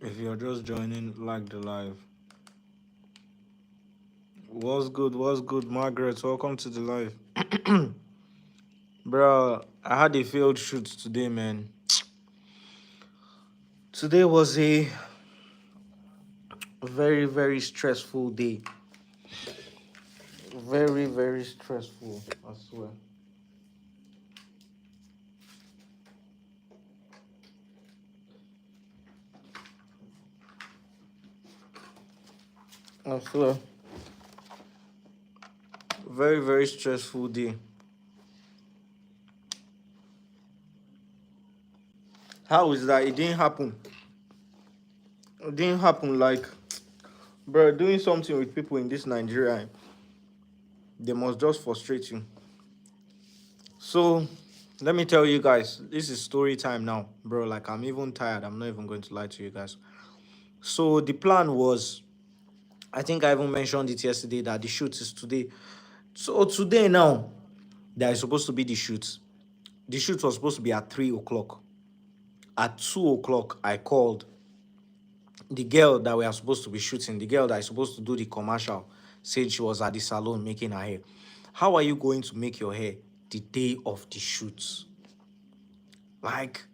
If you're just joining, like the live. What's good? What's good, Margaret? Welcome to the live. Bro, I had a failed shoot today, man. Today was a very, very stressful day. Very, very stressful, I swear. I swear. Very, very stressful day. How is that? It didn't happen. It didn't happen like, bro, doing something with people in this Nigeria, they must just frustrate you. So, let me tell you guys, this is story time now, bro. Like, I'm even tired. I'm not even going to lie to you guys. So, the plan was, I think I even mentioned it yesterday that the shoot is today. So, today now, there is supposed to be the shoot. The shoot was supposed to be at 3 o'clock. At 2 o'clock, I called the girl that we are supposed to be shooting, the girl that is supposed to do the commercial, said she was at the salon making her hair. How are you going to make your hair the day of the shoot? Like,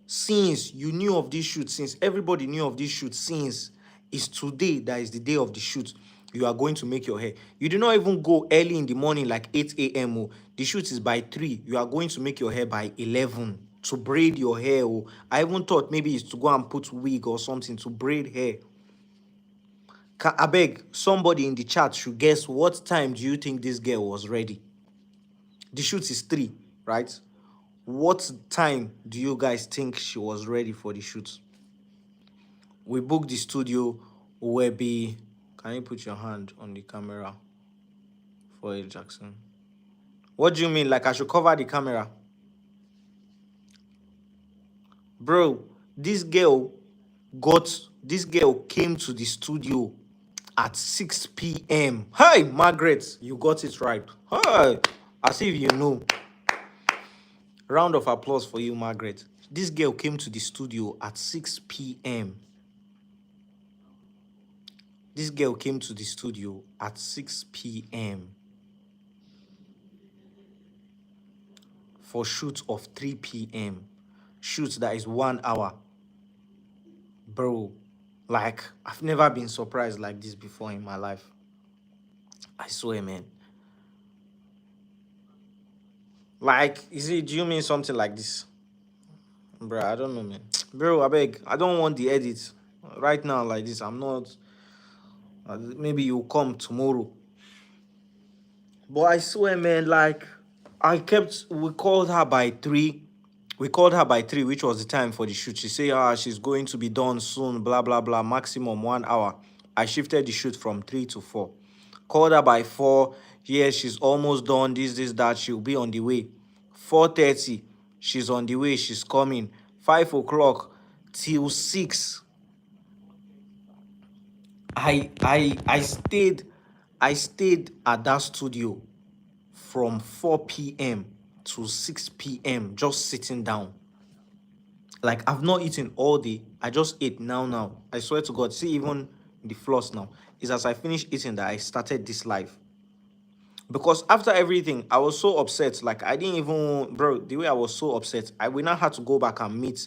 since you knew of this shoot, since everybody knew of this shoot, since it's today that is the day of the shoot, you are going to make your hair. You do not even go early in the morning like 8 a.m. Oh. The shoot is by 3. You are going to make your hair by 11 to braid your hair. Oh. I even thought maybe it's to go and put wig or something to braid hair. I beg, somebody in the chat should guess what time do you think this girl was ready? The shoot is 3, right? What time do you guys think she was ready for the shoot? We booked the studio. Webby, can you put your hand on the camera for it, Jackson? What do you mean? Like I should cover the camera? Bro, this girl came to the studio at 6 p.m. Hi, Margaret, you got it right. Hi, as if you know. Round of applause for you, Margaret. This girl came to the studio at 6 p.m. This girl came to the studio at 6 p.m. for shoot of 3 p.m. Shoot that is 1 hour. Bro, like, I've never been surprised like this before in my life. I swear, man. Like, do you mean something like this? Bro, I don't know, man. Bro, I beg, I don't want the edit right now like this. I'm not. Maybe you'll come tomorrow. But I swear, man, like, we called her by 3. We called her by 3, which was the time for the shoot. She said, she's going to be done soon, blah, blah, blah, maximum 1 hour. I shifted the shoot from 3 to 4. Called her by 4. Yeah, she's almost done, this, that. She'll be on the way. 4:30, she's on the way, she's coming. 5 o'clock till 6. I stayed at that studio from 4 p.m. to 6 p.m. just sitting down. Like, I've not eaten all day. I just ate now. I swear to God. See, even the floss now. It's as I finished eating that I started this live. Because after everything, I was so upset. Like, I didn't even, bro, the way I was so upset, we now had to go back and meet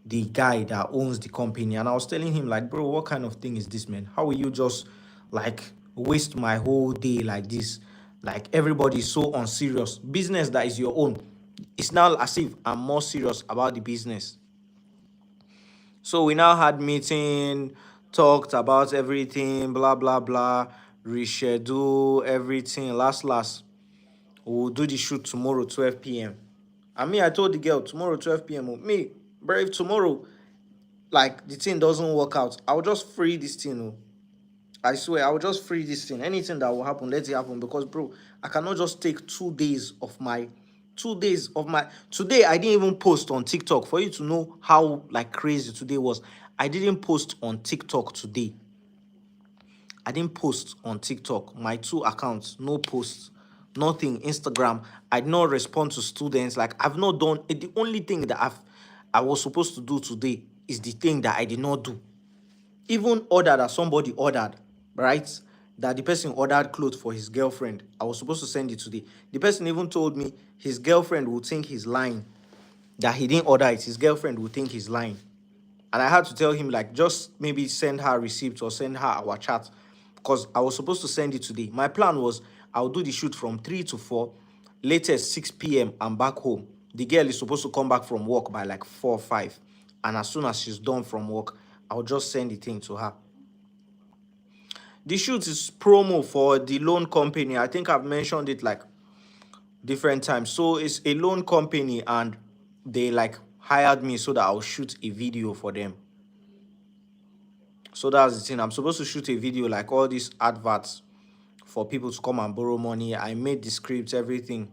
the guy that owns the company. And I was telling him, like, bro, what kind of thing is this, man? How will you just, like, waste my whole day like this? Like, everybody is so unserious. Business that is your own. It's now as if I'm more serious about the business. So we now had meeting, talked about everything, blah, blah, blah, reschedule everything. Last, we'll do the shoot tomorrow, 12 p.m. And me, I told the girl, tomorrow, 12 p.m. Me, bro, if tomorrow, like, the thing doesn't work out, I'll just free this thing. Oh. I swear, I will just free this thing. Anything that will happen, let it happen. Because, bro, I cannot just take 2 days of my... 2 days of my... Today, I didn't even post on TikTok. For you to know how, like, crazy today was, I didn't post on TikTok today. I didn't post on TikTok. My 2 accounts, no posts, nothing. Instagram, I did not respond to students. Like, I've not done... The only thing that I was supposed to do today is the thing that I did not do. even order that somebody ordered, right? That the person ordered clothes for his girlfriend. I was supposed to send it today. The person even told me his girlfriend would think he's lying, that he didn't order it. His girlfriend would think he's lying. And I had to tell him, like, just maybe send her receipt or send her our chat, because I was supposed to send it today. My plan was I'll do the shoot from 3 to 4, latest 6 p.m. I'm back home. The girl is supposed to come back from work by like 4 or 5. And as soon as she's done from work, I'll just send the thing to her. The shoot is promo for the loan company. I think I've mentioned it like different times. So it's a loan company and they like hired me so that I'll shoot a video for them. So that's the thing. I'm supposed to shoot a video like all these adverts for people to come and borrow money. I made the script, everything.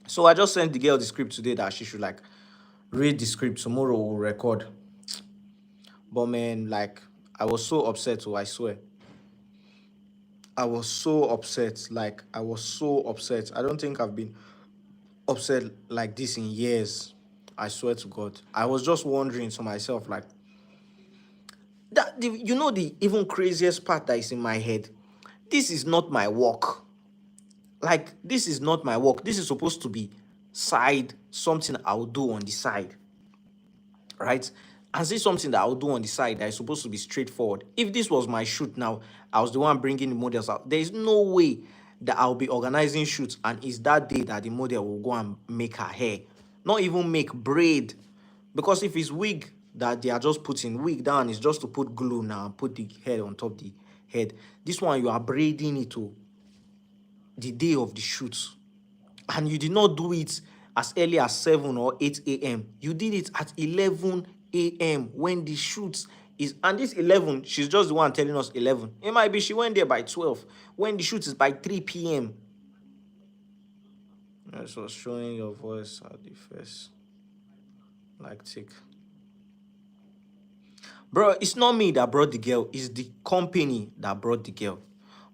So I just sent the girl the script today that she should like read the script. Tomorrow we'll record. But man, like I was so upset, I swear. I was so upset. Like I was so upset. I don't think I've been upset like this in years. I swear to God. I was just wondering to myself, like you know the even craziest part that is in my head. This is not my work. Like this is not my work. This is supposed to be side, something I'll do on the side, right? And say something that I'll do on the side that is supposed to be straightforward. If this was my shoot now, I was the one bringing the models out. There is no way that I'll be organizing shoots and it's that day that the model will go and make her hair. Not even make braid. Because if it's wig that they are just putting, wig down is just to put glue now and put the head on top the head. This one, you are braiding it to the day of the shoot. And you did not do it as early as 7 or 8 a.m. You did it at 11 a.m. when the shoot is, and this 11, she's just the one telling us 11. It might be she went there by 12 when the shoot is by 3 p.m. This was showing your voice at the first, like tick. Bro, it's not me that brought the girl, it's the company that brought the girl.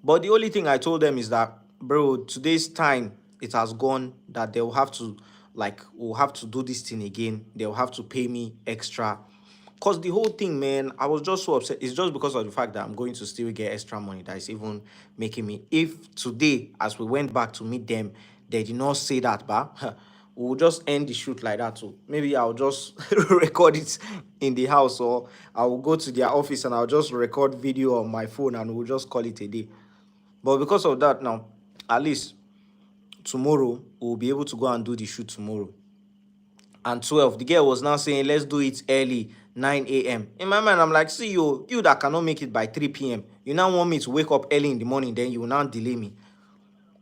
But the only thing I told them is that, bro, today's time, it has gone, that they'll have to, like, we'll have to do this thing again. They'll have to pay me extra. Because the whole thing, man, I was just so upset. It's just because of the fact that I'm going to still get extra money that is even making me. If today, as we went back to meet them, they did not say that, but we'll just end the shoot like that too. Maybe I'll just record it in the house, or I'll go to their office and I'll just record video on my phone and we'll just call it a day. But because of that now, at least tomorrow, we'll be able to go and do the shoot tomorrow. And 12, the girl was now saying, let's do it early, 9 a.m. In my mind, I'm like, see you that cannot make it by 3 p.m. You now want me to wake up early in the morning, then you will now delay me.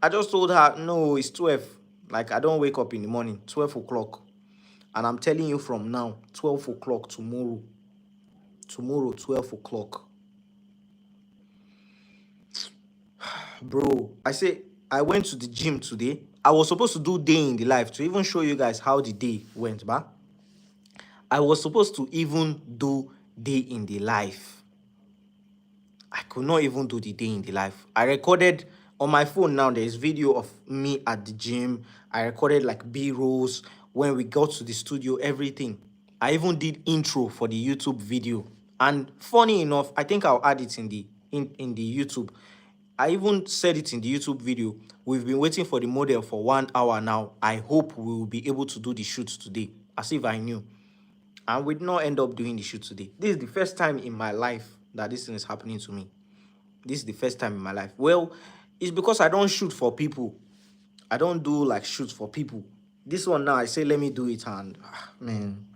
I just told her, no, it's 12. Like, I don't wake up in the morning, 12 o'clock. And I'm telling you from now, 12 o'clock tomorrow. Tomorrow, 12 o'clock. Bro, I say, I went to the gym today. I was supposed to do day in the life to even show you guys how the day went, but I was supposed to even do day in the life. I could not even do the day in the life. I recorded on my phone now. There's video of me at the gym. I recorded like B-rolls when we got to the studio, everything. I even did intro for the YouTube video. And funny enough, I think I'll add it in the YouTube. I even said it in the YouTube video. We've been waiting for the model for 1 hour now. I hope we will be able to do the shoot today, as if I knew. And we did not end up doing the shoot today. This is the first time in my life that this thing is happening to me. This is the first time in my life. Well, it's because I don't shoot for people. I don't do like shoots for people. This one now, I say, let me do it. And man,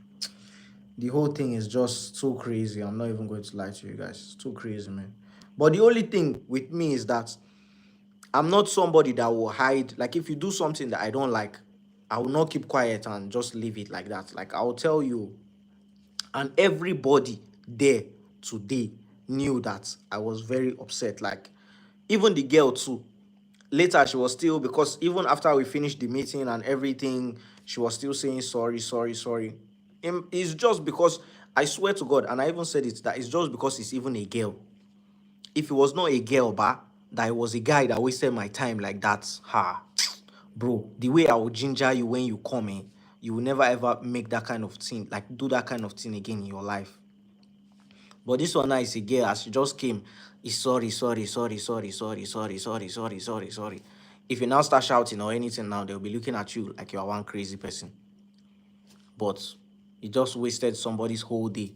the whole thing is just so crazy. I'm not even going to lie to you guys. It's too crazy, man. But the only thing with me is that I'm not somebody that will hide. Like, if you do something that I don't like, I will not keep quiet and just leave it like that. Like, I will tell you. And everybody there today knew that I was very upset. Like, even the girl too. Later, she was still, because even after we finished the meeting and everything, she was still saying sorry, sorry, sorry. It's just because, I swear to God, and I even said it, that it's just because it's even a girl. If it was not a girl, but that it was a guy that wasted my time like that, bro, the way I will ginger you when you come in, you will never ever make that kind of thing, like do that kind of thing again in your life. But this one now is a girl, as she just came, is sorry, sorry, sorry, sorry, sorry, sorry, sorry, sorry, sorry, sorry. If you now start shouting or anything now, they'll be looking at you like you are one crazy person. But you just wasted somebody's whole day.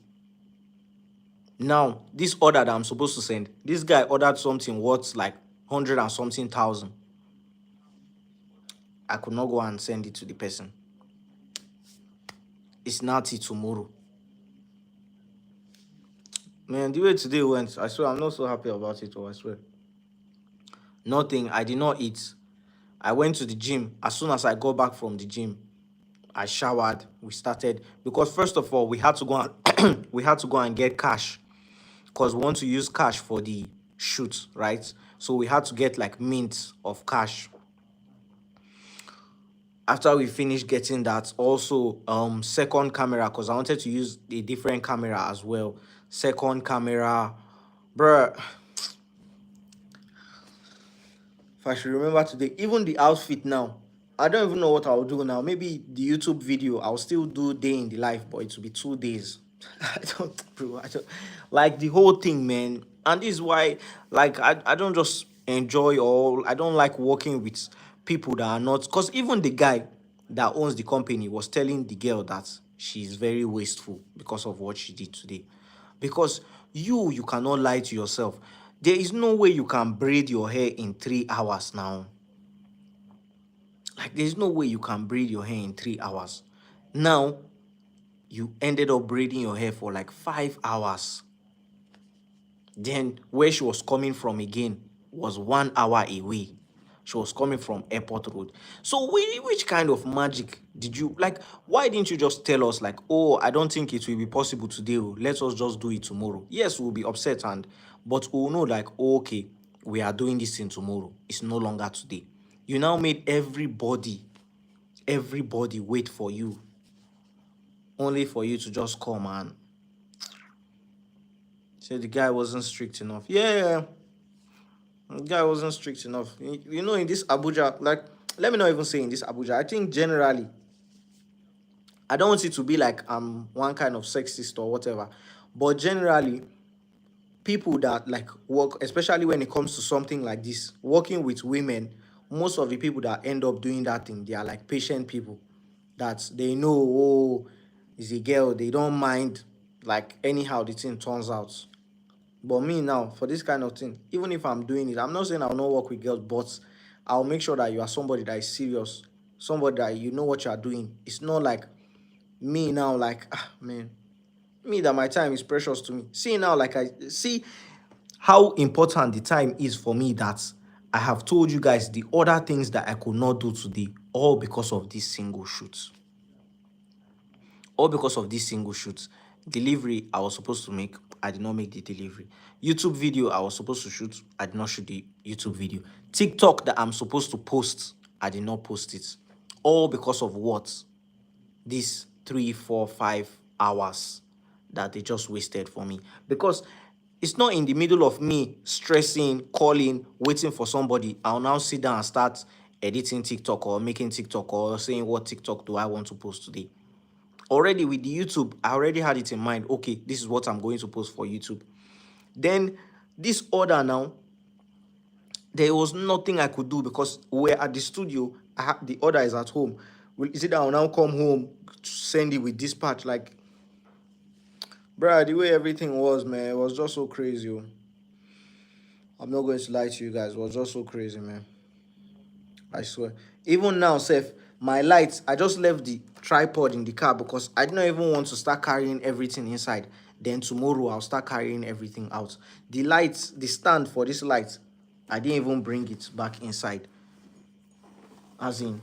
Now, this order that I'm supposed to send, this guy ordered something worth like 100 and something thousand. I could not go and send it to the person. It's not till tomorrow. Man, the way today went, I swear I'm not so happy about it, I swear. Nothing. I did not eat. I went to the gym. As soon as I got back from the gym, I showered. We started because first of all, we had to go and we had to go and get cash because we want to use cash for the shoot, right? So we had to get like mints of cash. After we finished getting that, also second camera, because I wanted to use a different camera as well. Second camera, bruh. If I should remember today, even the outfit now, I don't even know what I'll do now. Maybe the YouTube video, I'll still do day in the life, but it will be 2 days. I don't, bro. I don't like the whole thing, man. And this is why, like, I don't just enjoy all. I don't like working with people that are not. Because even the guy that owns the company was telling the girl that she's very wasteful because of what she did today. Because you cannot lie to yourself. There is no way you can braid your hair in 3 hours now. Like, there's no way you can braid your hair in 3 hours. Now, you ended up braiding your hair for like 5 hours. Then, where she was coming from again was 1 hour away. She was coming from Airport Road. So, which kind of magic did you like? Why didn't you just tell us, like, oh, I don't think it will be possible today. Let us just do it tomorrow. Yes, we'll be upset, but we'll know, like, oh, okay, we are doing this thing tomorrow. It's no longer today. You now made everybody wait for you, only for you to just come and say the guy wasn't strict enough. Yeah, the guy wasn't strict enough. You know, in this Abuja, like, let me not even say in this Abuja. I think generally, I don't want it to be like I'm one kind of sexist or whatever, but generally, people that like work, especially when it comes to something like this, working with women, most of the people that end up doing that thing, they are like patient people that they know, oh, is a girl, they don't mind like anyhow the thing turns out. But me now, for this kind of thing, even if I'm doing it, I'm not saying I'll not work with girls, but I'll make sure that you are somebody that is serious, somebody that you know what you are doing. It's not like me now, like, man, me that my time is precious to me. See now, like I see how important the time is for me that I have told you guys the other things that I could not do today, all because of this single shoot. All because of this single shoot. Delivery I was supposed to make, I did not make the delivery. YouTube video I was supposed to shoot, I did not shoot the YouTube video. TikTok that I'm supposed to post, I did not post it. All because of what? These 3, 4, 5 hours that they just wasted for me. Because it's not in the middle of me stressing, calling, waiting for somebody. I'll now sit down and start editing TikTok or making TikTok or saying what TikTok do I want to post today. Already with the YouTube, I already had it in mind. Okay, this is what I'm going to post for YouTube. Then this order now, there was nothing I could do because we're at the studio. The order is at home. Is it that I'll now come home to send it with dispatch? Like, bruh, the way everything was, man, it was just so crazy. I'm not going to lie to you guys. It was just so crazy, man. I swear. Even now, Seth, my lights, I just left the tripod in the car because I didn't even want to start carrying everything inside. Then tomorrow, I'll start carrying everything out. The lights, the stand for this light, I didn't even bring it back inside. As in,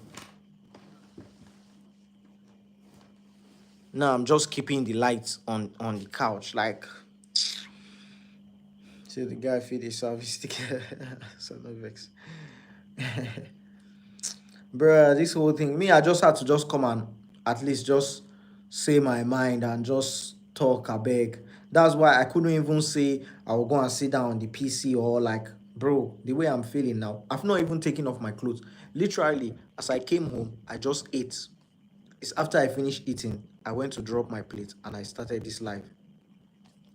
now I'm just keeping the lights on the couch. Like, see the guy feed his service ticket. So no vex. Bruh, this whole thing, me, I just had to just come and at least just say my mind and just talk a beg. That's why I couldn't even say I will go and sit down on the PC or like, bro, the way I'm feeling now, I've not even taken off my clothes. Literally, as I came home, I just ate. It's after I finished eating, I went to drop my plate and I started this live.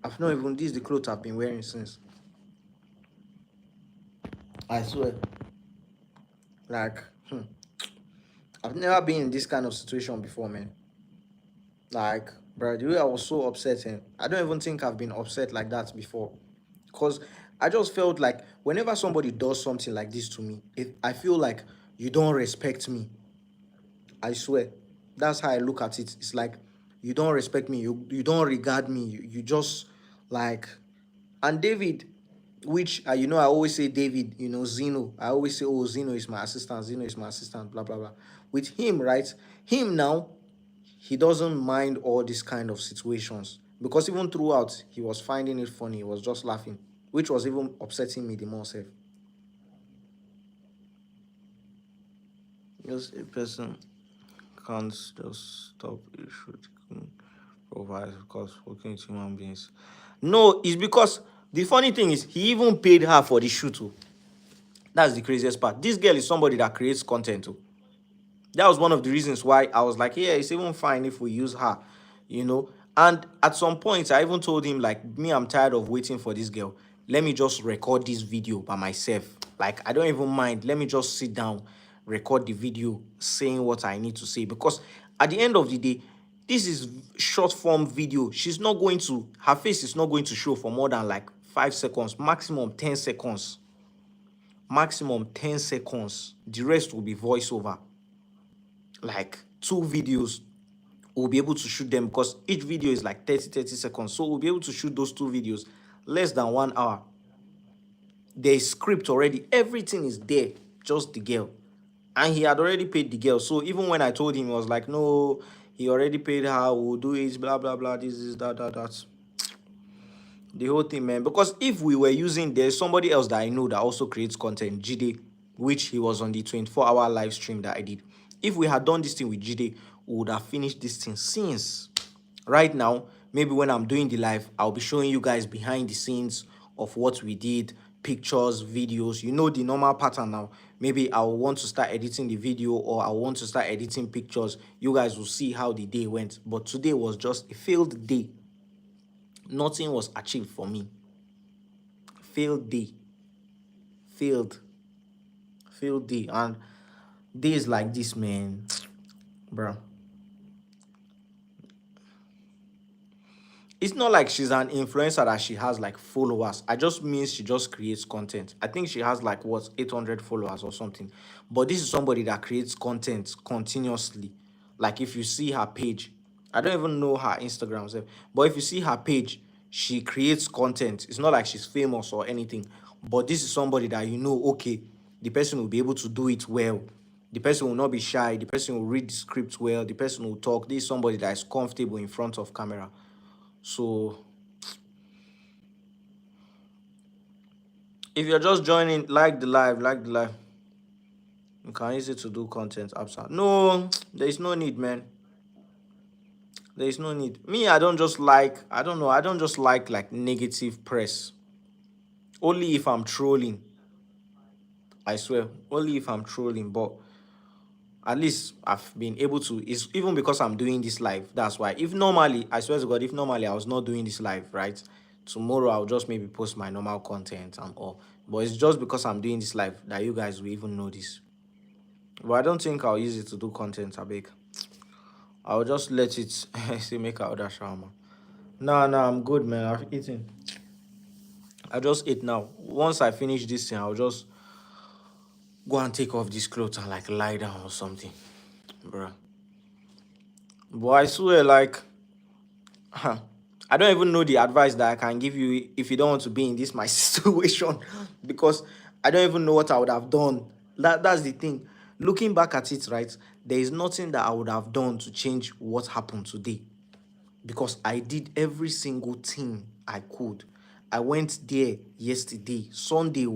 I've not even, this is the clothes I've been wearing since. I swear. Like, I've never been in this kind of situation before, man. Like, bro, the way I was so upset, and I don't even think I've been upset like that before. Because I just felt like whenever somebody does something like this to me, I feel like you don't respect me. I swear. That's how I look at it. It's like you don't respect me, you don't regard me, you just like. And David, which I always say David, Zeno. I always say, oh, Zeno is my assistant, Zeno is my assistant, blah blah blah. With him, right? Him now, he doesn't mind all these kind of situations because even throughout he was finding it funny, he was just laughing, which was even upsetting me the more self. Just a person can't just stop it should provide because working with human beings. No, it's because the funny thing is he even paid her for the shoot too. That's the craziest part. This girl is somebody that creates content too. That was one of the reasons why I was like, yeah, it's even fine if we use her, you know. And at some point, I even told him, like, me, I'm tired of waiting for this girl. Let me just record this video by myself. Like, I don't even mind. Let me just sit down, record the video, saying what I need to say. Because at the end of the day, this is short form video. Her face is not going to show for more than like 5 seconds, maximum 10 seconds. Maximum 10 seconds. The rest will be voiceover. Like 2 videos, we'll be able to shoot them because each video is like 30 seconds, so we'll be able to shoot those 2 videos less than 1 hour. There is script already, everything is there, just the girl. And he had already paid the girl, so even when I told him, he was like, no, he already paid her, we'll do it, blah blah blah, this is that the whole thing, man. Because if we were using, there's somebody else that I know that also creates content, Jide, which he was on the 24-hour live stream that I did. If we had done this thing with Jide, we would have finished this thing since. Right now, maybe when I'm doing the live, I'll be showing you guys behind the scenes of what we did, pictures, videos. You know the normal pattern now. Maybe I'll want to start editing the video or I want to start editing pictures. You guys will see how the day went. But today was just a failed day. Nothing was achieved for me. Failed day. Failed day. And days like this, man, bro, it's not like she's an influencer that she has like followers. I just means she just creates content. I think she has like 800 followers or something. But this is somebody that creates content continuously. Like if you see her page, I don't even know her Instagram self, but if you see her page, she creates content. It's not like she's famous or anything, but this is somebody that okay, the person will be able to do it well. The person will not be shy. The person will read the script well. The person will talk. This is somebody that is comfortable in front of camera. So if you're just joining, like the live. You can use it to do content outside. No, there is no need, man. There is no need. Me, I don't just like, I don't know, I don't just like negative press. Only if I'm trolling. I swear. Only if I'm trolling. But at least I've been able to, it's even because I'm doing this live. That's why. If normally, I swear to God, if normally I was not doing this live, right? Tomorrow I'll just maybe post my normal content and all. But it's just because I'm doing this live that you guys will even know this. But I don't think I'll use it to do content, I beg. I'll just let it say make a other shawarma. No, I'm good, man. I've eaten. I just ate now. Once I finish this thing, I'll just go and take off these clothes and like lie down or something. Bruh. But I swear, like, I don't even know the advice that I can give you if you don't want to be in this my situation, because I don't even know what I would have done. That's the thing. Looking back at it, right, there is nothing that I would have done to change what happened today, because I did every single thing I could. I went there yesterday, Sunday.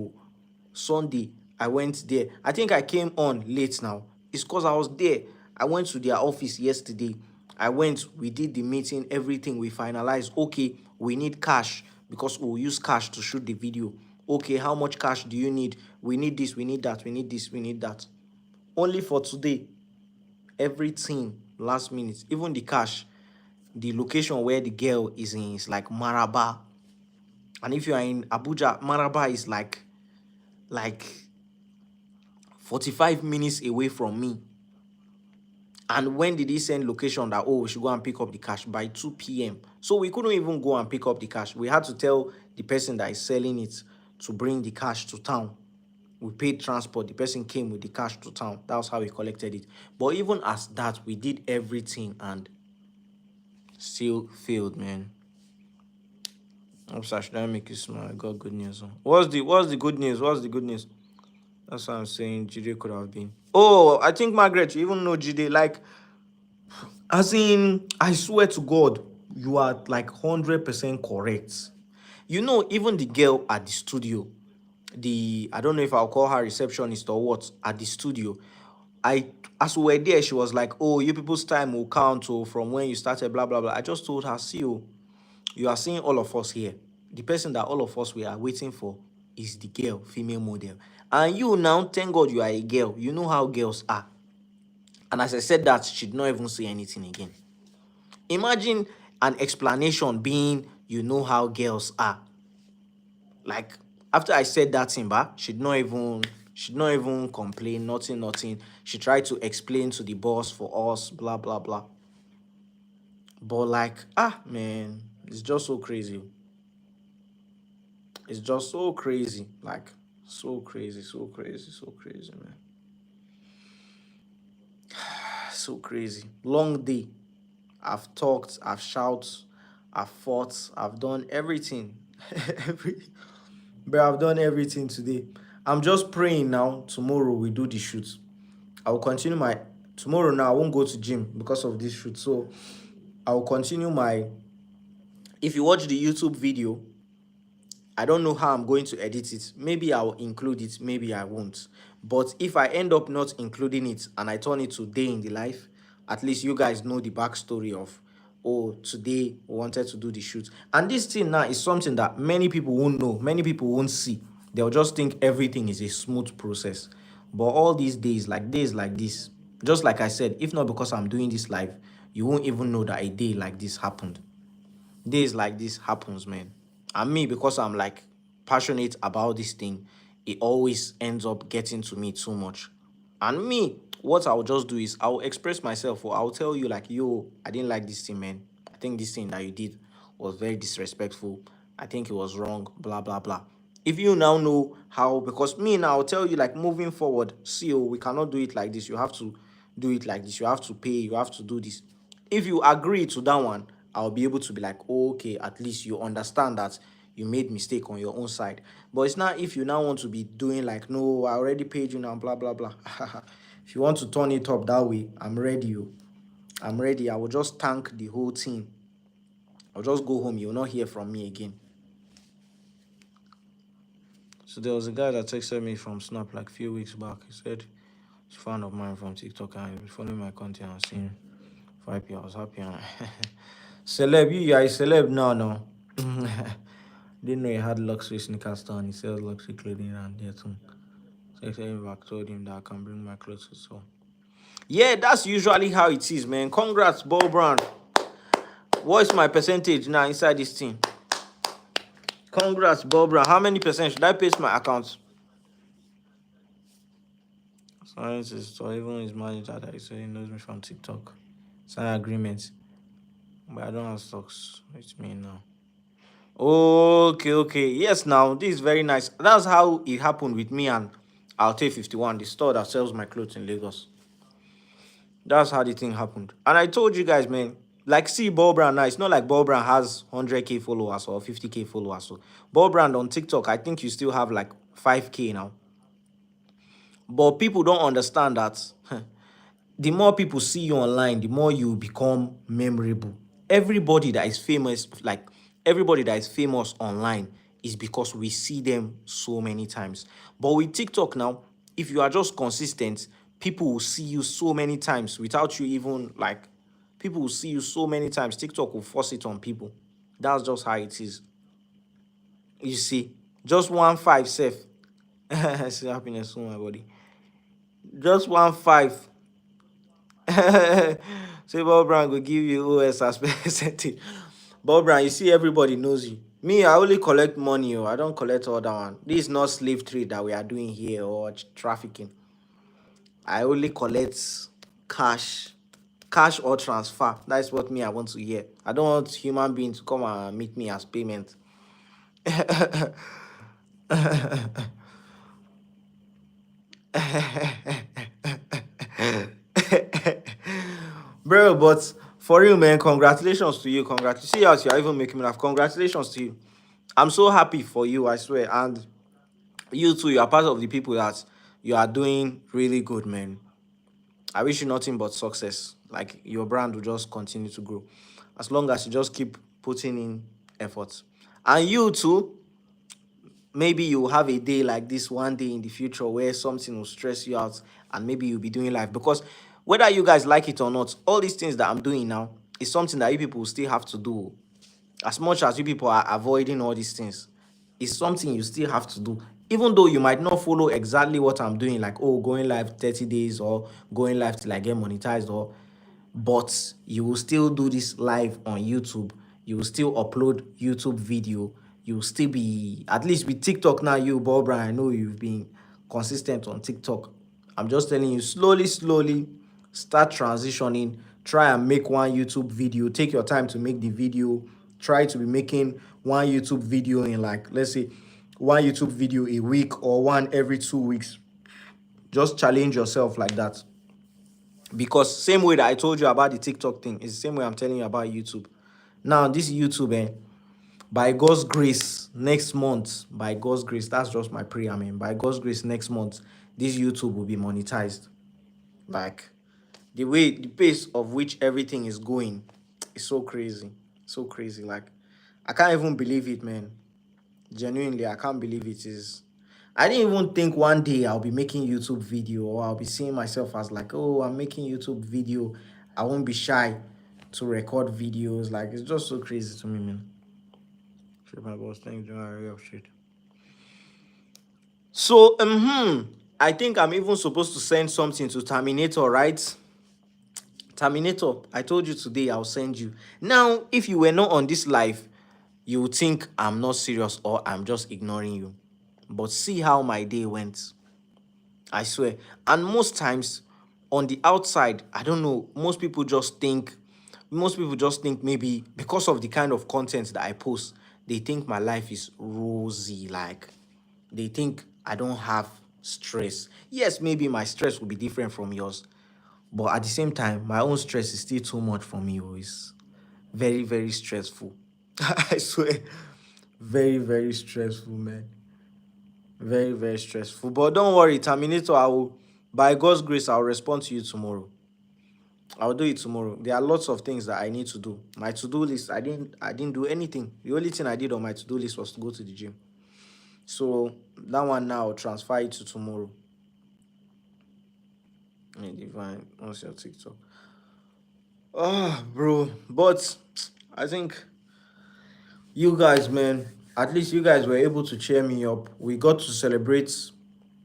Sunday, I went there. I think I came on late now. It's because I was there. I went to their office yesterday. We did the meeting, everything. We finalized. Okay, we need cash because we'll use cash to shoot the video. Okay, how much cash do you need? We need this, we need that, we need this, we need that. Only for today, everything last minute, even the cash. the location where the girl is in is like Maraba. And if you are in Abuja, Maraba is like 45 minutes away from me. And when did he send location that, oh, we should go and pick up the cash? By 2 p.m. So we couldn't even go and pick up the cash. We had to tell the person that is selling it to bring the cash to town. We paid transport. The person came with the cash to town. That was how we collected it. But even as that, we did everything and still failed, man. I'm sorry, should I make you smile? I got good news. What's the good news? What's the good news? That's what I'm saying. Jide could have been. Oh, I think Margaret, you even know Jide. Like, as in, I swear to God, you are like 100% correct. You know, even the girl at the studio, I don't know if I'll call her receptionist or what, at the studio, as we were there, she was like, oh, you people's time will count from when you started, blah, blah, blah. I just told her, see, you are seeing all of us here. The person that all of us we are waiting for is the girl, female model. And you now, thank God you are a girl. You know how girls are. And as I said that, she'd not even say anything again. Imagine an explanation being, you know how girls are. Like, after I said that thing, she'd not even complain, nothing. She tried to explain to the boss for us, blah, blah, blah. But like, man, it's just so crazy. It's just so crazy. Like, so crazy, man. So crazy. Long day. I've talked, I've shouted, I've fought, I've done everything. But I've done everything today. I'm just praying now. Tomorrow we do the shoot. I will continue tomorrow now. I won't go to gym because of this shoot. So I will continue if you watch the YouTube video, I don't know how I'm going to edit it. Maybe I'll include it, maybe I won't. But if I end up not including it and I turn it to day in the life, at least you guys know the backstory of, oh, today we wanted to do the shoot. And this thing now is something that many people won't know, many people won't see. They'll just think everything is a smooth process. But all these days like this, just like I said, if not because I'm doing this live, you won't even know that a day like this happened. Days like this happens, man. And me, because I'm like passionate about this thing, it always ends up getting to me too much. And me, what I'll just do is I'll express myself, or I'll tell you like, yo, I didn't like this thing, man. I think this thing that you did was very disrespectful. I think it was wrong, blah, blah, blah. If you now know how, because me now, I'll tell you like, moving forward, see, we cannot do it like this. You have to do it like this. You have to pay, you have to do this. If you agree to that one, I'll be able to be like, oh, okay, at least you understand that you made mistake on your own side. But it's not if you now want to be doing like, no, I already paid you now, blah, blah, blah. If you want to turn it up that way, I'm ready. I'm ready. I will just thank the whole team. I'll just go home. You'll not hear from me again. So there was a guy that texted me from Snap like a few weeks back. He said he's a fan of mine from TikTok and he's following my content and seeing 5P. I was happy. Celeb, you are a celeb now, no. Didn't know he had luxury sneakers store and he sells luxury clothing and there too. So I told him that I can bring my clothes to so. Yeah, that's usually how it is, man. Congrats, Ball Brand. What's my percentage now inside this team? Congrats, Ball Brand. How many percent should I paste my account? Science or even his manager that he said he knows me from TikTok. Sign agreement. But I don't have stocks with me now. Okay. Yes, now this is very nice. That's how it happened with me and Alte 51, the store that sells my clothes in Lagos. That's how the thing happened. And I told you guys, man, like, see Ball Brand now. It's not like Ball Brand has 100K followers or 50K followers. So Ball Brand on TikTok, I think you still have like 5K now. But people don't understand that the more people see you online, the more you become memorable. Everybody that is famous, like everybody that is famous online, is because we see them so many times. But with TikTok now, if you are just consistent, people will see you so many times without you even like, people will see you so many times. TikTok will force it on people. That's just how it is. You see, just 1.5 safe. See happiness on my body. Just 1.5. Say Bob Brown will give you OS as percentage. Bob Brown, you see, everybody knows you. Me, I only collect money. I don't collect all that one. This is not slave trade that we are doing here or trafficking. I only collect cash, cash or transfer. That's what me I want to hear. I don't want human beings to come and meet me as payment. Bro, but for real, man, congratulations to you. Congratulations. See how you're even making me laugh. Congratulations to you. I'm so happy for you, I swear. And you too, you are part of the people that you are doing really good, man. I wish you nothing but success. Like your brand will just continue to grow. As long as you just keep putting in efforts. And you too, maybe you'll have a day like this one day in the future where something will stress you out and maybe you'll be doing life. Because whether you guys like it or not, all these things that I'm doing now is something that you people still have to do. As much as you people are avoiding all these things, it's something you still have to do. Even though you might not follow exactly what I'm doing, like, oh, going live 30 days or going live till I get monetized, or but you will still do this live on YouTube. You will still upload YouTube video. You will still be, at least with TikTok now, you, Barbara, I know you've been consistent on TikTok. I'm just telling you, slowly, slowly, start transitioning. Try and make one YouTube video. Take your time to make the video. Try to be making one YouTube video in, like, let's say, one YouTube video a week or one every 2 weeks. Just challenge yourself like that. Because same way that I told you about the TikTok thing is the same way I'm telling you about YouTube. Now, this YouTube, by God's grace, next month, by God's grace, that's just my prayer, man. By God's grace, next month, this YouTube will be monetized. Like, the pace of which everything is going is so crazy. So crazy. Like, I can't even believe it, man. Genuinely, I can't believe it is. I didn't even think one day I'll be making YouTube video or I'll be seeing myself as like, oh, I'm making YouTube video. I won't be shy to record videos. Like, it's just so crazy to me, man. Shit, my boss, thanks, shit. So, I think I'm even supposed to send something to Terminator, right? Terminator, I told you today I'll send you. Now, if you were not on this live, you would think I'm not serious or I'm just ignoring you. But see how my day went. I swear. And most times on the outside, I don't know, most people just think maybe because of the kind of content that I post, they think my life is rosy. Like, they think I don't have stress. Yes, maybe my stress will be different from yours, but at the same time, my own stress is still too much for me. It's very, very stressful. I swear. Very, very stressful, man. Very, very stressful. But don't worry, Terminator, by God's grace, I'll respond to you tomorrow. I'll do it tomorrow. There are lots of things that I need to do. My to-do list, I didn't do anything. The only thing I did on my to-do list was to go to the gym. So that one now I'll transfer it to tomorrow. Hey, Divine, what's your TikTok? Oh, bro. But I think you guys, man, at least you guys were able to cheer me up. We got to celebrate.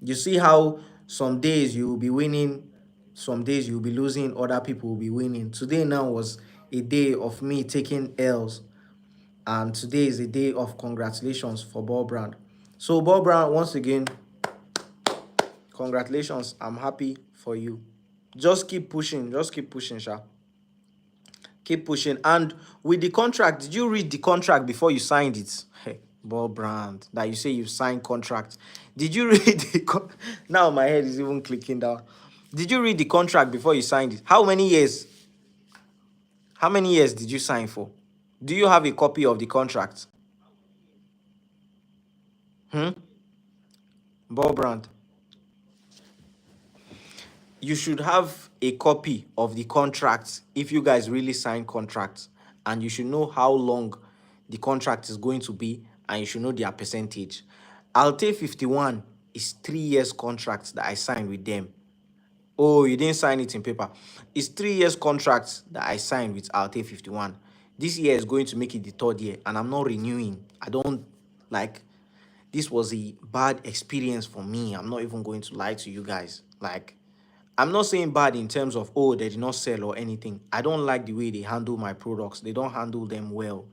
You see how some days you will be winning, some days you'll be losing, other people will be winning. Today now was a day of me taking L's, and today is a day of congratulations for Ball Brand. So, Ball Brand, once again, congratulations. I'm happy for you. Just keep pushing. Just keep pushing, Sha. Keep pushing. And with the contract, did you read the contract before you signed it? Hey, Ball Brand, that you say you signed contract. Did you read the now my head is even clicking down. Did you read the contract before you signed it? How many years? How many years did you sign for? Do you have a copy of the contract? Ball Brand, you should have a copy of the contract if you guys really sign contracts, and you should know how long the contract is going to be, and you should know their percentage. Alte 51 is 3 years contract that I signed with them. Oh, you didn't sign it in paper. It's 3 years contract that I signed with Alte 51. This year is going to make it the third year, and I'm not renewing. I don't like, this was a bad experience for me. I'm not even going to lie to you guys. Like, I'm not saying bad in terms of, oh, they did not sell or anything. I don't like the way they handle my products. They don't handle them well.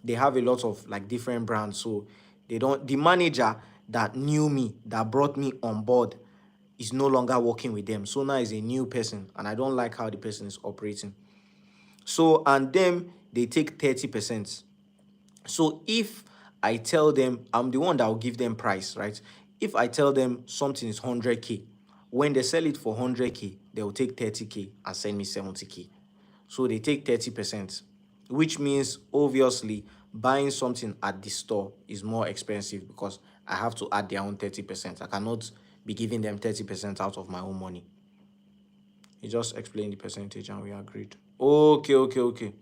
They have a lot of like different brands. So they don't, the manager that knew me, that brought me on board, is no longer working with them. So now is a new person, and I don't like how the person is operating. So, and them, they take 30%. So if I tell them, I'm the one that will give them price, right? If I tell them something is 100K, when they sell it for 100K, they will take 30K and send me 70K. So they take 30%, which means obviously buying something at the store is more expensive because I have to add their own 30%. I cannot be giving them 30% out of my own money. He just explained the percentage and we agreed. Okay, okay, okay.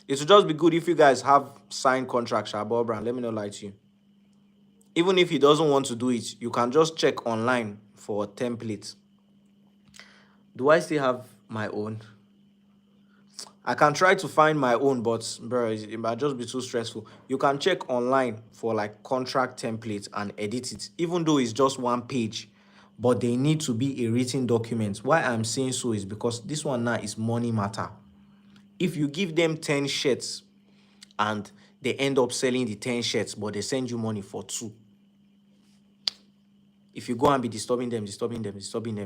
It would just be good if you guys have signed contracts, Bob Brand. Let me not lie to you. Even if he doesn't want to do it, you can just check online for templates. Do I still have my own? I can try to find my own, but bro, it might just be too stressful. You can check online for like contract templates and edit it, even though it's just one page, but they need to be a written document. Why I'm saying so is because this one now is money matter. If you give them 10 shirts and they end up selling the 10 shirts, but they send you money for 2, if you go and be disturbing them,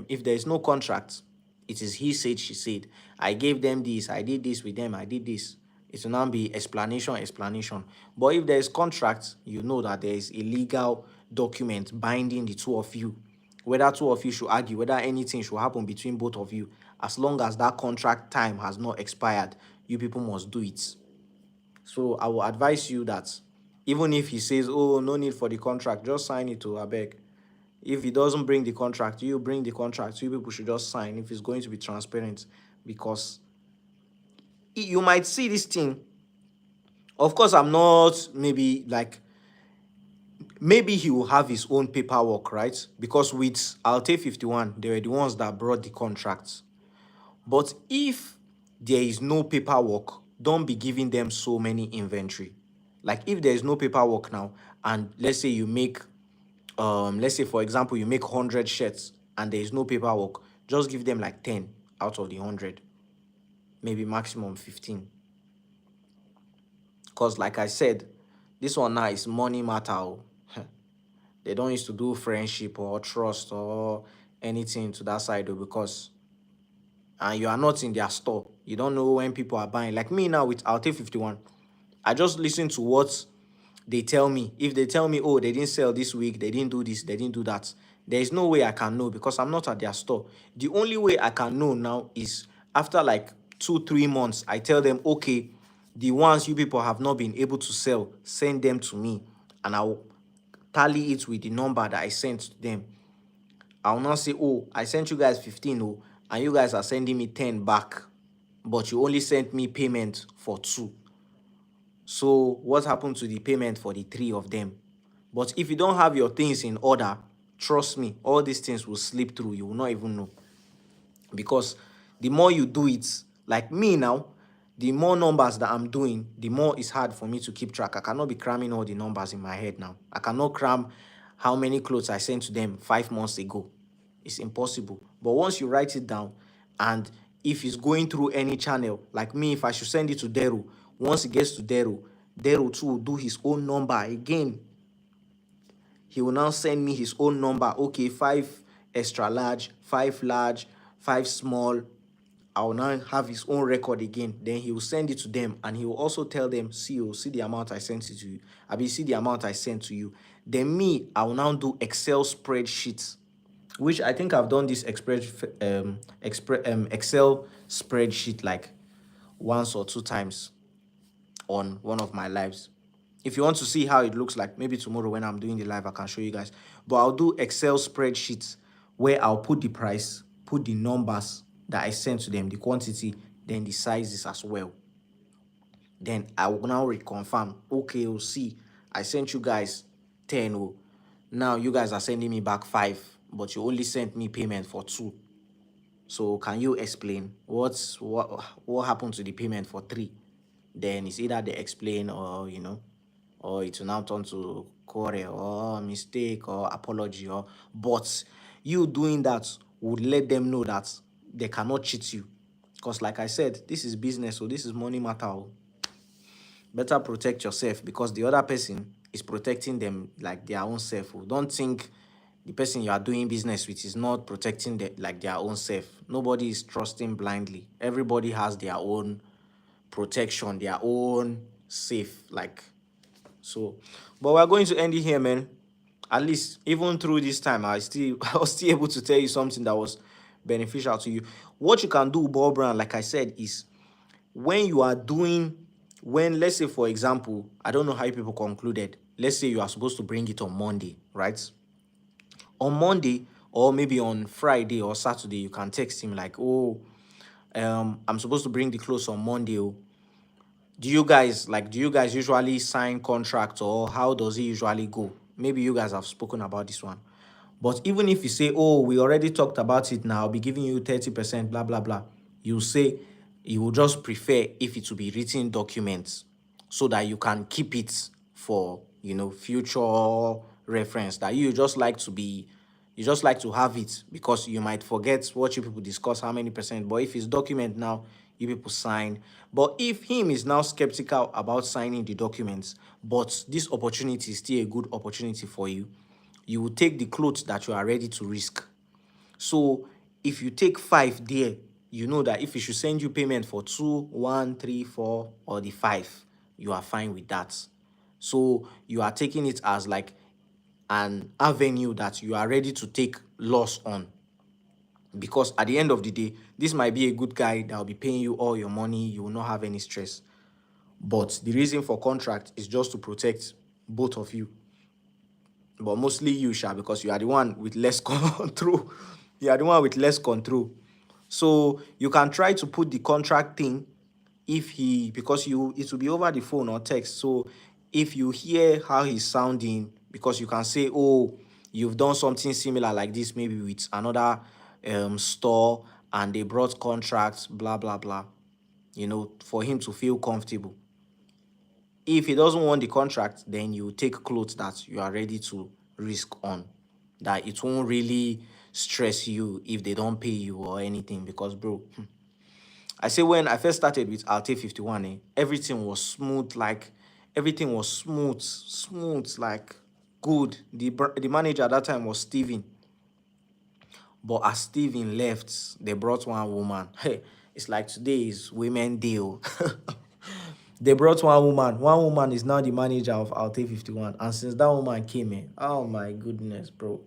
if there is no contract, it is he said, she said. I gave them this, I did this with them, I did this. It will now be explanation. But if there is contract, you know that there is a legal document binding the two of you. Whether two of you should argue, whether anything should happen between both of you, as long as that contract time has not expired, you people must do it. So I will advise you that even if he says, oh, no need for the contract, just sign it to Abeg. If he doesn't bring the contract, you bring the contract. You people should just sign if it's going to be transparent, because you might see this thing. Of course, I'm not maybe like, maybe he will have his own paperwork, right? Because with Alte 51, they were the ones that brought the contracts. But if there is no paperwork, don't be giving them so many inventory. Like if there is no paperwork now, and let's say you make, let's say for example, you make 100 shirts and there is no paperwork, just give them like 10 out of the 100, maybe maximum 15. Because like I said, this one now is money matter. They don't used to do friendship or trust or anything to that side, because and you are not in their store. You don't know when people are buying. Like me now with Alte 51, I just listen to what they tell me. If they tell me, oh, they didn't sell this week, they didn't do this, they didn't do that, there is no way I can know because I'm not at their store. The only way I can know now is after like 2-3 months, I tell them, okay, the ones you people have not been able to sell, send them to me, and I'll tally it with the number that I sent to them. I'll not say, oh, I sent you guys 15, oh, and you guys are sending me 10 back, but you only sent me payment for 2. So what happened to the payment for the 3 of them? But if you don't have your things in order, trust me, all these things will slip through. You will not even know. Because the more you do it, like me now, the more numbers that I'm doing, the more it's hard for me to keep track. I cannot be cramming all the numbers in my head now. I cannot cram how many clothes I sent to them 5 months ago. It's impossible. But once you write it down, and if it's going through any channel, like me, if I should send it to Deru, once it gets to Deru, Deru too will do his own number again. He will now send me his own number. Okay, 5 extra large, 5 large, 5 small. I will now have his own record again. Then he will send it to them, and he will also tell them, see, oh, see the amount I sent it to you. I mean, see the amount I sent to you. Then me, I will now do Excel spreadsheets, which I think I've done this Excel spreadsheet like once or 2 times on one of my lives. If you want to see how it looks like, maybe tomorrow when I'm doing the live, I can show you guys. But I'll do Excel spreadsheets where I'll put the price, put the numbers that I sent to them, the quantity, then the sizes as well. Then I will now reconfirm. Okay, we'll see. I sent you guys 10. Oh. Now you guys are sending me back 5, but you only sent me payment for 2. So can you explain what happened to the payment for 3? Then it's either they explain, or or it will now turn to quarrel or mistake or apology, or but you doing that would let them know that they cannot cheat you. Because like I said, this is business, so this is money matter. Oh. Better protect yourself because the other person is protecting them like their own self. Oh. Don't think the person you are doing business with is not protecting like their own self. Nobody is trusting blindly. Everybody has their own protection, their own safe. Like so. But we're going to end it here, man. At least even through this time, I was still able to tell you something that was beneficial to you. What you can do, Bob Brown, like I said, is when you are doing, when let's say for example, I don't know how people concluded. Let's say you are supposed to bring it on Monday, right? On Monday or maybe on Friday or Saturday, you can text him like, oh, I'm supposed to bring the clothes on Monday. Oh. Do you guys usually sign contracts or how does it usually go? Maybe you guys have spoken about this one. But even if you say, oh, we already talked about it now, I'll be giving you 30%, blah, blah, blah, you say you will just prefer if it will be written documents so that you can keep it for, future reference. That you just like to have it because you might forget what you people discuss, how many percent. But if it's document now, you people sign. But if him is now skeptical about signing the documents, but this opportunity is still a good opportunity for you, you will take the clothes that you are ready to risk. So if you take 5 there, you know that if he should send you payment for 2, 1, 3, 4, or the 5, you are fine with that. So you are taking it as like an avenue that you are ready to take loss on. Because at the end of the day, this might be a good guy that will be paying you all your money. You will not have any stress. But the reason for contract is just to protect both of you. But mostly you, Sha, because you are the one with less control. You are the one with less control. So you can try to put the contract thing because it will be over the phone or text. So if you hear how he's sounding, because you can say, oh, you've done something similar like this, maybe with another store and they brought contracts, blah, blah, blah, for him to feel comfortable. If he doesn't want the contract, then you take clothes that you are ready to risk on, that it won't really stress you if they don't pay you or anything. Because, bro, I say when I first started with Alte 51, everything was smooth, like everything was smooth, like good. The manager at that time was Steven. But as Steven left, they brought one woman. Hey, it's like today is women deal. They brought one woman. One woman is now the manager of Alte 51. And since that woman came in, oh my goodness, bro.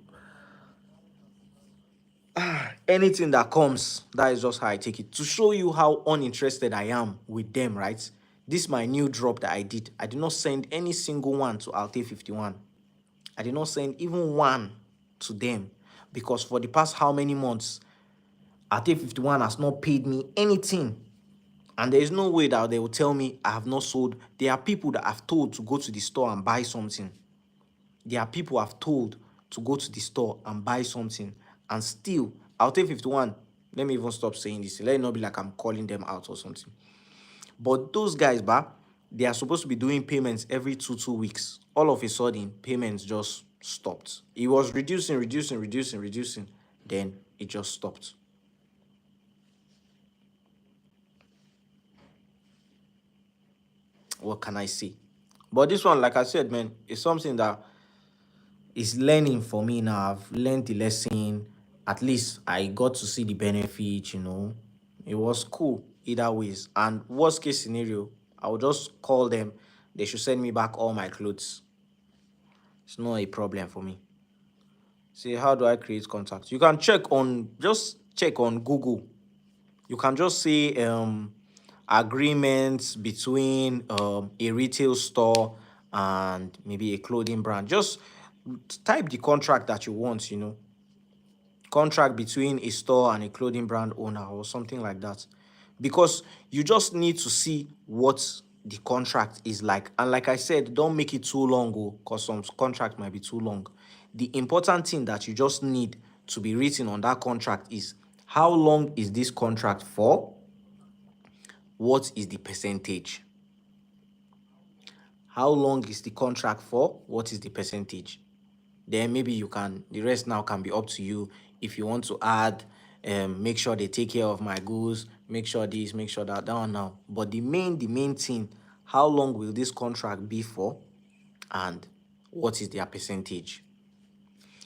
Anything that comes, that is just how I take it. To show you how uninterested I am with them, right? This is my new drop that I did. I did not send any single one to Alte 51. I did not send even one to them. Because for the past how many months, Alte 51 has not paid me anything. And there is no way that they will tell me I have not sold. There are people that I've told to go to the store and buy something. There are people I've told to go to the store and buy something. And still, I'll take 51. Let me even stop saying this. Let it not be like I'm calling them out or something. But those guys, they are supposed to be doing payments every 2 weeks. All of a sudden, payments just stopped. It was reducing. Then it just stopped. What can I say? But this one, like I said, man, is something that is learning for me now. I've learned the lesson. At least I got to see the benefit. It was cool either ways. And worst case scenario, I will just call them. They should send me back all my clothes. It's not a problem for me. See, how do I create contacts? You can just check on Google. You can just say agreements between a retail store and maybe a clothing brand. Just type the contract that you want. Contract between a store and a clothing brand owner or something like that. Because you just need to see what the contract is like. And like I said, don't make it too long, because some contract might be too long. The important thing that you just need to be written on that contract is how long is this contract for? What is the percentage? How long is the contract for? What is the percentage? Then maybe the rest now can be up to you. if you want to add, make sure they take care of my goods, make sure this, make sure that, that one now. But the main thing, how long will this contract be for, and what is their percentage?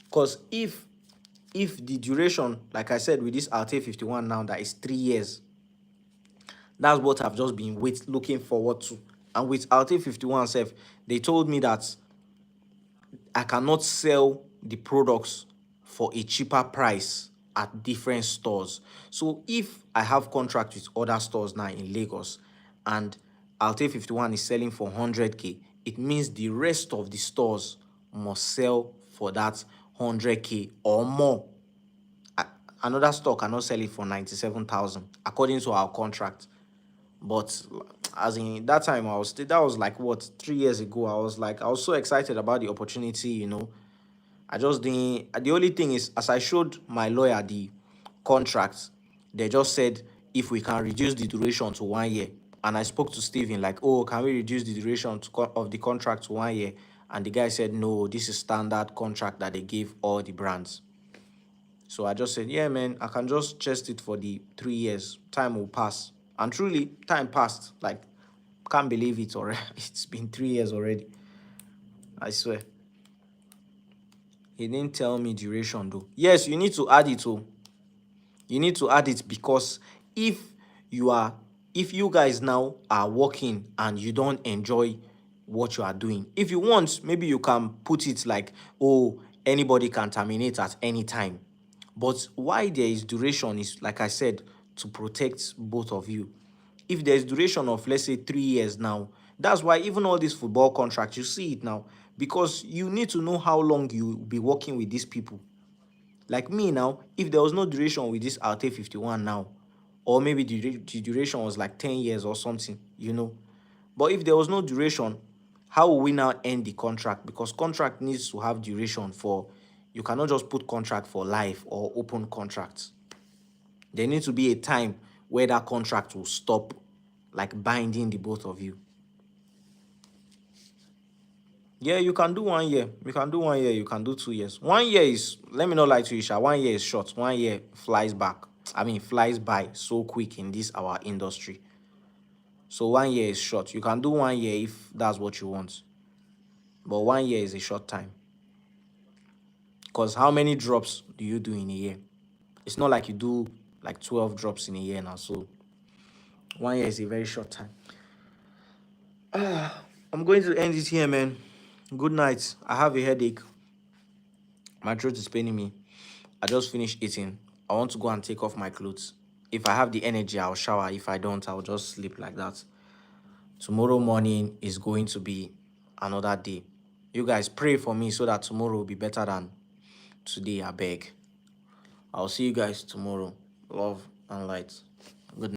Because if the duration, like I said, with this Altair 51 now, that is 3 years, that's what I've just been looking forward to. And with Altair 51 self, they told me that I cannot sell the products for a cheaper price at different stores. So if I have contract with other stores now in Lagos, and Altair 51 is selling for 100K, it means the rest of the stores must sell for that 100K or more. Another store cannot sell it for 97,000 according to our contract. But as in that time, that was like what, 3 years ago. I was so excited about the opportunity, I just didn't. The only thing is, as I showed my lawyer the contract, they just said if we can reduce the duration to 1 year. And I spoke to Steven like, oh, can we reduce the duration of the contract to 1 year? And the guy said, no, this is standard contract that they give all the brands. So I just said, yeah, man, I can just chest it for the 3 years. Time will pass. And truly, time passed. Like, can't believe it already. It's been 3 years already. I swear. He didn't tell me duration though. Yes, you need to add it too. You need to add it because if you guys now are working and you don't enjoy what you are doing, if you want, maybe you can put it like, oh, anybody can terminate at any time. But why there is duration is, like I said, to protect both of you. If there's duration of, let's say, 3 years now, that's why even all these football contracts, you see it now, because you need to know how long you will be working with these people. Like me now, if there was no duration with this Altair 51 now, or maybe the duration was like 10 years or something, But if there was no duration, how will we now end the contract? Because contract needs to have duration for, you cannot just put contract for life or open contracts. There needs to be a time where that contract will stop, like binding the both of you. Yeah, you can do 1 year. You can do 1 year. You can do 2 years. 1 year is, let me not lie to you, Sha. 1 year is short. 1 year flies flies by so quick in this our industry. So 1 year is short. You can do 1 year if that's what you want. But 1 year is a short time. Because how many drops do you do in a year? It's not like you do like 12 drops in a year now. So 1 year is a very short time. I'm going to end it here, man. Good night. I have a headache. My throat is paining me. I just finished eating. I want to go and take off my clothes. If I have the energy, I'll shower. If I don't, I'll just sleep like that. Tomorrow morning is going to be another day. You guys pray for me so that tomorrow will be better than today, I beg. I'll see you guys tomorrow. Love and light.